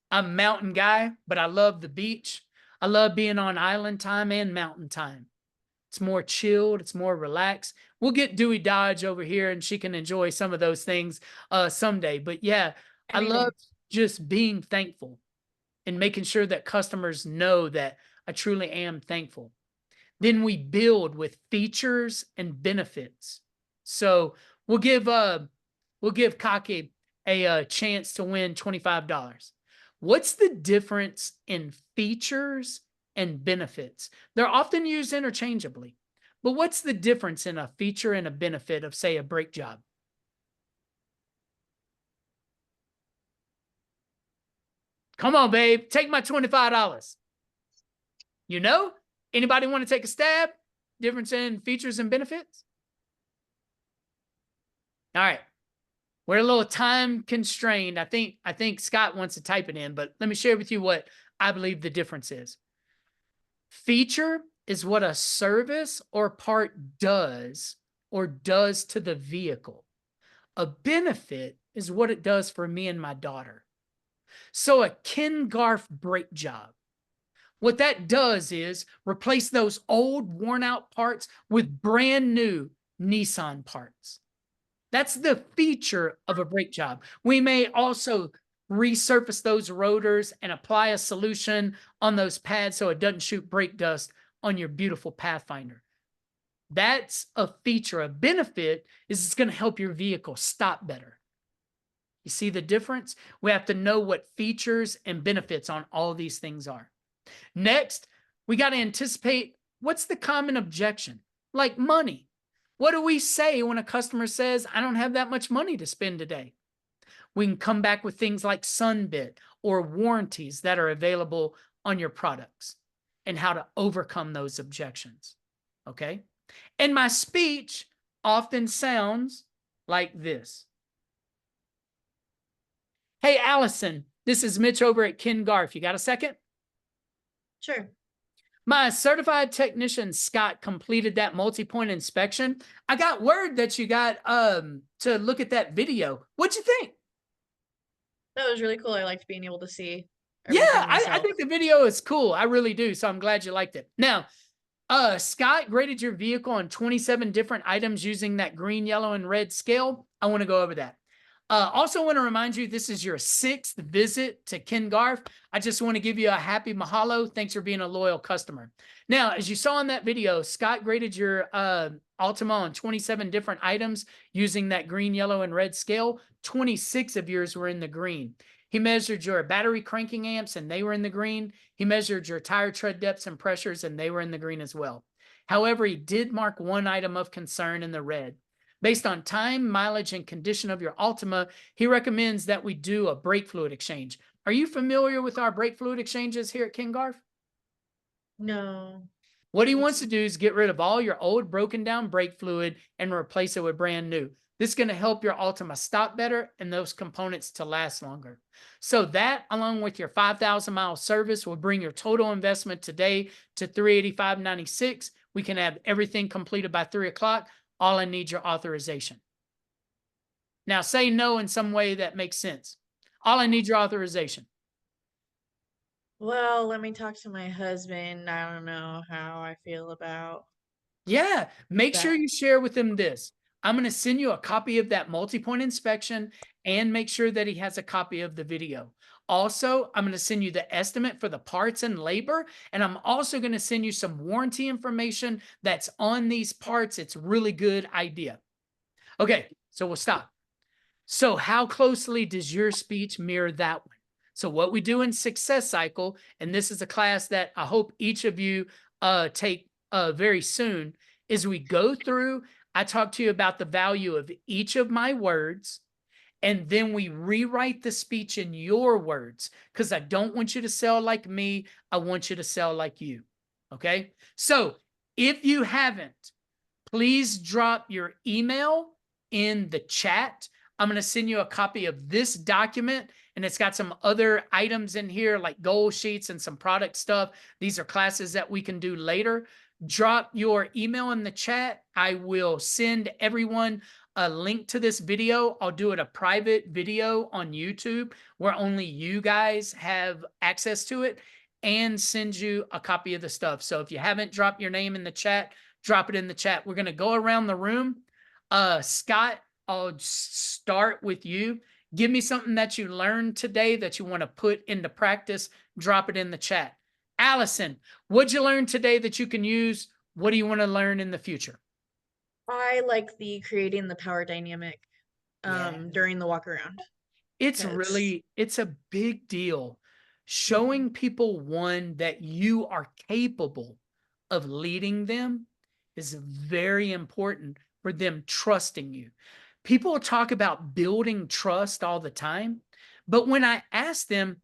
I'm a mountain guy, but I love the beach. I love being on island time and mountain time. It's more chilled. It's more relaxed. We'll get Dewey Dodge over here and she can enjoy some of those things someday. But yeah, I love just being thankful and making sure that customers know that I truly am thankful. Then we build with features and benefits. So we'll give Kaki a chance to win $25. What's the difference in features and benefits? They're often used interchangeably, but what's the difference in a feature and a benefit of, say, a brake job? Come on, babe, take my $25. You know? Anybody want to take a stab? Difference in features and benefits? All right. We're a little time constrained. I think Scott wants to type it in, but let me share with you what I believe the difference is. Feature is what a service or part does or does to the vehicle. A benefit is what it does for me and my daughter. So a Ken Garff brake job, what that does is replace those old worn out parts with brand new Nissan parts. That's the feature of a brake job. We may also resurface those rotors and apply a solution on those pads so it doesn't shoot brake dust on your beautiful Pathfinder. That's a feature. A benefit is it's going to help your vehicle stop better. You see the difference? We have to know what features and benefits on all these things are. Next, we got to anticipate what's the common objection, like money. What do we say when a customer says, I don't have that much money to spend today? We can come back with things like Sunbit or warranties that are available on your products and how to overcome those objections. Okay? And my speech often sounds like this. Hey, Allison, this is Mitch over at Ken Garff. You got a second? Sure. My certified technician, Scott, completed that multi-point inspection. I got word that you got to look at that video. What'd you think? That was really cool. I liked being able to see Yeah, everything I myself. think the video is cool. I really do. So I'm glad you liked it. Now, Scott graded your vehicle on 27 different items using that green, yellow, and red scale. I want to go over that. Also want to remind you, this is your 6th visit to Ken Garff. I just want to give you a happy mahalo. Thanks for being a loyal customer. Now, as you saw in that video, Scott graded your Altima on 27 different items using that green, yellow, and red scale. 26 of yours were in the green. He measured your battery cranking amps, and they were in the green. He measured your tire tread depths and pressures, and they were in the green as well. However, he did mark one item of concern in the red. Based on time, mileage, and condition of your Altima, he recommends that we do a brake fluid exchange. Are you familiar with our brake fluid exchanges here at Ken Garff? No. What he wants to do is get rid of all your old broken down brake fluid and replace it with brand new. This is going to help your Altima stop better and those components to last longer. So that, along with your 5,000-mile service, will bring your total investment today to $385.96. We can have everything completed by 3 o'clock. All I need your authorization. Now say no in some way that makes sense. All I need your authorization. Well, let me talk to my husband. I don't know how I feel about Yeah, make sure that. you share with him this. I'm going to send you a copy of that multi-point inspection and make sure that he has a copy of the video. Also, I'm going to send you the estimate for the parts and labor, and I'm also going to send you some warranty information that's on these parts. It's a really good idea. Okay, so we'll stop. So how closely does your speech mirror that one? So what we do in Success Cycle, and this is a class that I hope each of you take very soon, is we go through, I talk to you about the value of each of my words, and then we rewrite the speech in your words, because I don't want you to sell like me. I want you to sell like you. Okay? So if you haven't, please drop your email in the chat. I'm going to send you a copy of this document, and it's got some other items in here like goal sheets and some product stuff. These are classes that we can do later. Drop your email in the chat. I will send everyone a link to this video. I'll do it a private video on YouTube where only you guys have access to it, and send you a copy of the stuff. So if you haven't dropped your name in the chat, drop it in the chat. We're going to go around the room. Scott, I'll start with you. Give me something that you learned today that you want to put into practice. Drop it in the chat. Allison, what'd you learn today that you can use? What do you want to learn in the future? I like the creating the power dynamic during the walk around. It's Yes. really, it's a big deal. Showing people, one, that you are capable of leading them is very important for them trusting you. People talk about building trust all the time, but when I ask them,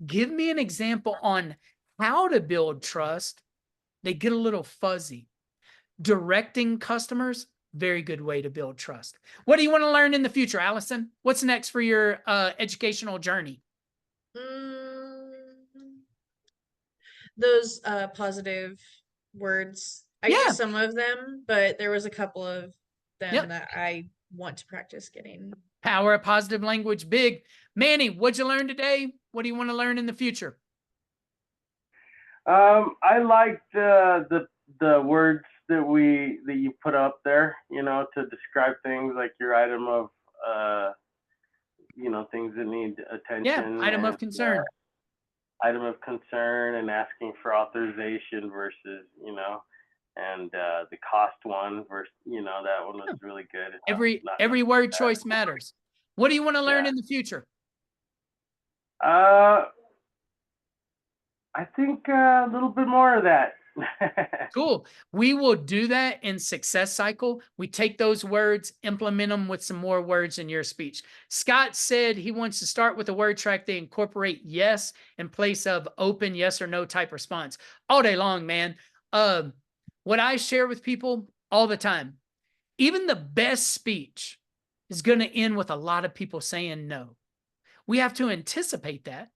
give me an example on how to build trust, they get a little fuzzy. Directing customers, very good way to build trust. What do you want to learn in the future, Allison? What's next for your educational journey? Those positive words. I Yeah. use some of them, but there was a couple of them Yep. that I want to practice getting. Power of positive language, big. Manny, what'd you learn today? What do you want to learn in the future? I liked the words that you put up there, you know, to describe things like your item of you know, things that need attention. Yeah, item of concern. Item of concern, and asking for authorization versus, you know, and the cost one versus, you know, that one was really good. Every word choice matters. What do you want to learn in the future? I think a little bit more of that. Cool. We will do that in Success Cycle. We take those words, implement them with some more words in your speech. Scott said he wants to start with a word track that incorporate yes in place of open yes or no type response. All day long, man. What I share with people all the time, even the best speech is going to end with a lot of people saying no. We have to anticipate that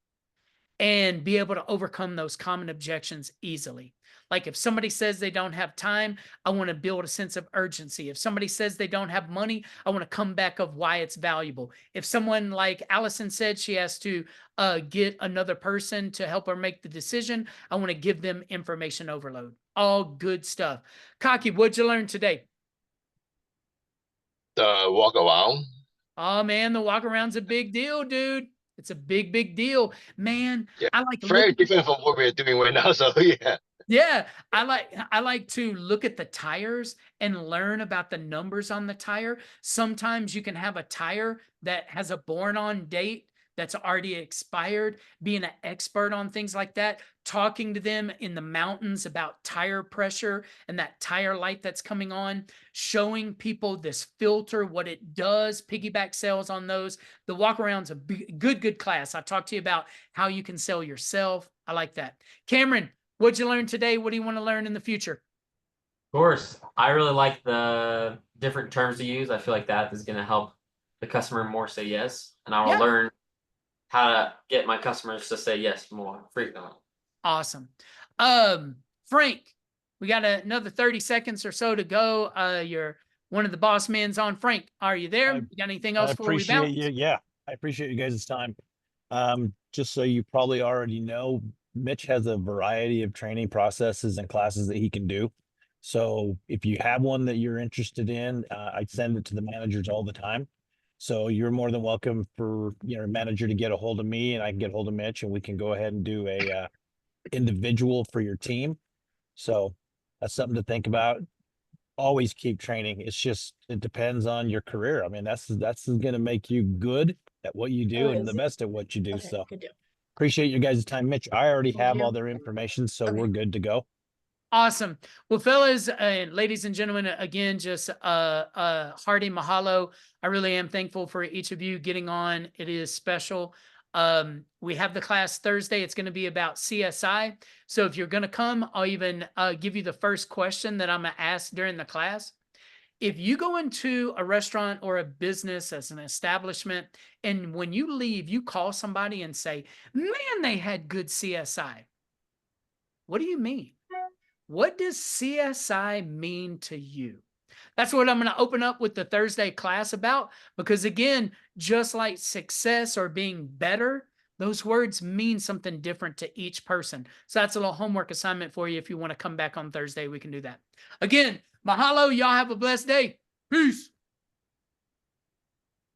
and be able to overcome those common objections easily. Like if somebody says they don't have time, I want to build a sense of urgency. If somebody says they don't have money, I want to come back of why it's valuable. If someone, like Allison said, she has to get another person to help her make the decision, I want to give them information overload. All good stuff. Cocky, what'd you learn today? The walk around. Oh man, the walk around's a big deal, dude. It's a big deal. Man, Yeah. I like Very looking. different from what we're doing right now. So yeah. Yeah, I like to look at the tires and learn about the numbers on the tire. Sometimes you can have a tire that has a born on date that's already expired. Being an expert on things like that, talking to them in the mountains about tire pressure and that tire light that's coming on, showing people this filter, what it does, piggyback sales on those. The walk around's a good class. I talked to you about how you can sell yourself. I like that. Cameron, what'd you learn today? What do you want to learn in the future? Of course, I really like the different terms to use. I feel like that is going to help the customer more say yes, and I will Yeah. learn how to get my customers to say yes more frequently. Awesome. Frank, we got another 30 seconds or so to go. You're one of the boss men's on. Frank, are you there? You got anything else I before we appreciate bounce? you. Yeah, I appreciate you guys' time. Just so you probably already know, Mitch has a variety of training processes and classes that he can do. So if you have one that you're interested in, I send it to the managers all the time. So you're more than welcome for your manager to get a hold of me, and I can get a hold of Mitch, and we can go ahead and do a individual for your team. So that's something to think about. Always keep training. It's just, it depends on your career. I mean, that's going to make you good at what you do Oh, and is the it? best at what you do. Okay, So good deal. appreciate you guys' time. Mitch, I already Thank have you. all their information, so Okay. we're good to go. Awesome. Well, fellas and ladies and gentlemen, again, just hearty mahalo. I really am thankful for each of you getting on. It is special. We have the class Thursday. It's going to be about CSI. So if you're going to come, I'll even give you the first question that I'm going to ask during the class. If you go into a restaurant or a business as an establishment, and when you leave, you call somebody and say, man, they had good CSI. What do you mean? What does CSI mean to you? That's what I'm going to open up with the Thursday class about, because again, just like success or being better, those words mean something different to each person. So that's a little homework assignment for you. If you want to come back on Thursday, we can do that. Again, mahalo. Y'all have a blessed day. Peace.